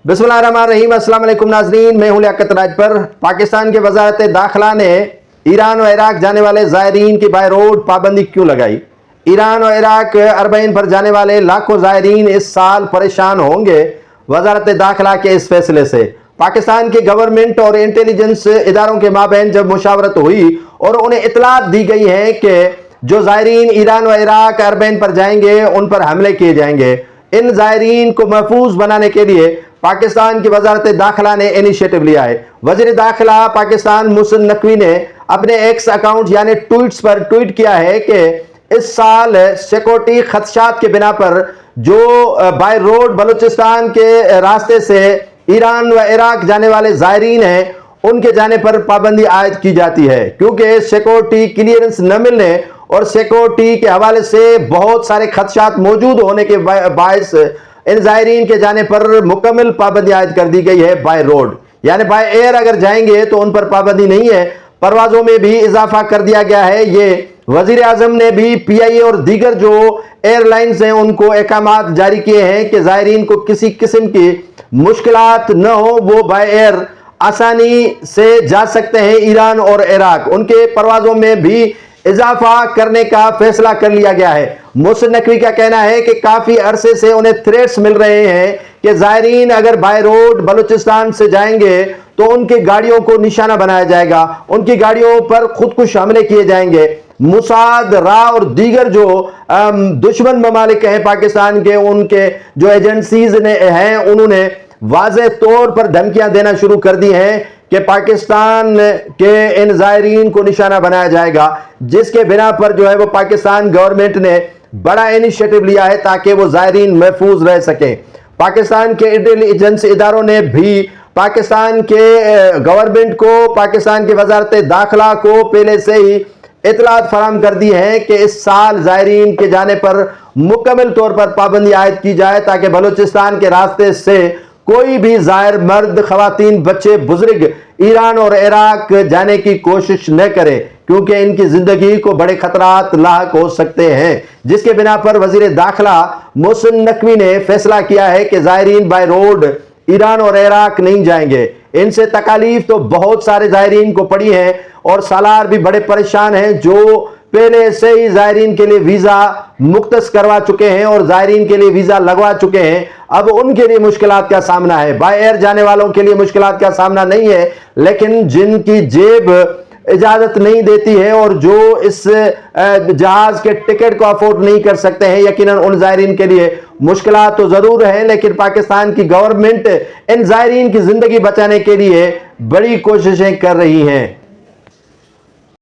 बिस्मिल्लाहिर्रहमानिर्रहीम। अस्सलाम वालेकुम नाज़रीन, मैं हूं लियाकत राजपर। पाकिस्तान के वज़ारत दाखिला ने ईरान और इराक जाने वाले ज़ायरीन की बाय रोड पाबंदी क्यों लगाई? ईरान और इराक अरबईन पर जाने वाले लाखों ज़ायरीन इस साल परेशान होंगे वज़ारत दाखिला के इस फैसले से। पाकिस्तान की गवर्नमेंट और इंटेलिजेंस इदारों के माबैन जब मुशावरत हुई और उन्हें इतलात दी गई है कि जो ज़ायरीन ईरान और इराक अरबईन पर जाएंगे उन पर हमले किए जाएंगे। इन ज़ायरीन को महफूज बनाने के लिए पाकिस्तान की वज़ारत दाखिला ने इनिशिएटिव लिया है। वज़ीर दाखिला पाकिस्तान मोहसिन नकवी ने अपने एक्स अकाउंट यानी ट्वीट्स पर ट्वीट किया है कि इस साल सिक्योरिटी खदशात के बिना पर जो बाय रोड बलूचिस्तान के रास्ते से ईरान व इराक जाने वाले ज़ायरीन हैं उनके जाने पर पाबंदी आयद की जाती है, क्योंकि सिक्योरिटी क्लियरेंस न मिलने और सिक्योरिटी के हवाले से बहुत सारे खदशात मौजूद होने के बायस इन ज़ायरीन के जाने पर मुकम्मल पाबंदी आयद कर दी गई है। बाय रोड यानी बाय एयर अगर जाएंगे तो उन पर पाबंदी नहीं है। परवाजों में भी इजाफा कर दिया गया है। ये वजीर आजम ने भी PIA और दीगर जो एयरलाइंस हैं उनको अहकामात जारी किए हैं कि ज़ायरीन को किसी किस्म की मुश्किलात न हो, वो बाय एयर आसानी से जा सकते हैं ईरान और इराक। उनके परवाजों में भी इजाफा करने का फैसला कर लिया गया है। मोहसिन नकवी का कहना है कि काफी अरसे से उन्हें थ्रेट्स मिल रहे हैं कि ज़ायरीन अगर बाय रोड बलूचिस्तान से जाएंगे तो उनकी गाड़ियों को निशाना बनाया जाएगा, उनकी गाड़ियों पर खुदकुश हमले किए जाएंगे। मुसाद, रा और दीगर जो दुश्मन ममालिक हैं पाकिस्तान के, उनके जो एजेंसीज हैं उन्होंने वाज़ेह तौर पर धमकियां देना शुरू कर दी हैं कि पाकिस्तान के इन ज़ायरीन को निशाना बनाया जाएगा, जिसके बिना पर जो है वो पाकिस्तान गवर्नमेंट ने बड़ा इनिशिएटिव लिया है ताकि वो ज़ायरीन महफूज रह सके। पाकिस्तान के इंटेलिजेंस इदारों ने भी पाकिस्तान के गवर्नमेंट को, पाकिस्तान की वज़ारत दाखिला को पहले से ही इतलात फराहम कर दी है कि इस साल ज़ायरीन के जाने पर मुकम्मल तौर पर पाबंदी आयद की जाए ताकि बलूचिस्तान के रास्ते से कोई भी ज़ायर मर्द, ख़वातीन, बच्चे, बुजुर्ग ईरान और इराक जाने की कोशिश न करे, क्योंकि इनकी ज़िंदगी को बड़े खतरात लाहक हो सकते हैं। जिसके बिना पर वज़ीर दाखिला मोहसिन नकवी ने फैसला किया है कि ज़ायरीन बाय रोड ईरान और इराक नहीं जाएंगे। इनसे तकालीफ तो बहुत सारे ज़ायरीन को पड़ी है और सालार भी बड़े परेशान हैं जो पहले से ही ज़ायरीन के लिए वीज़ा मुख्तस करवा चुके हैं और ज़ायरीन के लिए वीज़ा लगवा चुके हैं। अब उनके लिए मुश्किलात का सामना है। बाय एयर जाने वालों के लिए मुश्किलात का सामना नहीं है, लेकिन जिनकी जेब इजाज़त नहीं देती है और जो इस जहाज़ के टिकट को अफोर्ड नहीं कर सकते हैं, यकीनन उन ज़ायरीन के लिए मुश्किलात तो ज़रूर हैं। लेकिन पाकिस्तान की गवर्नमेंट इन ज़ायरीन की ज़िंदगी बचाने के लिए बड़ी कोशिशें कर रही हैं।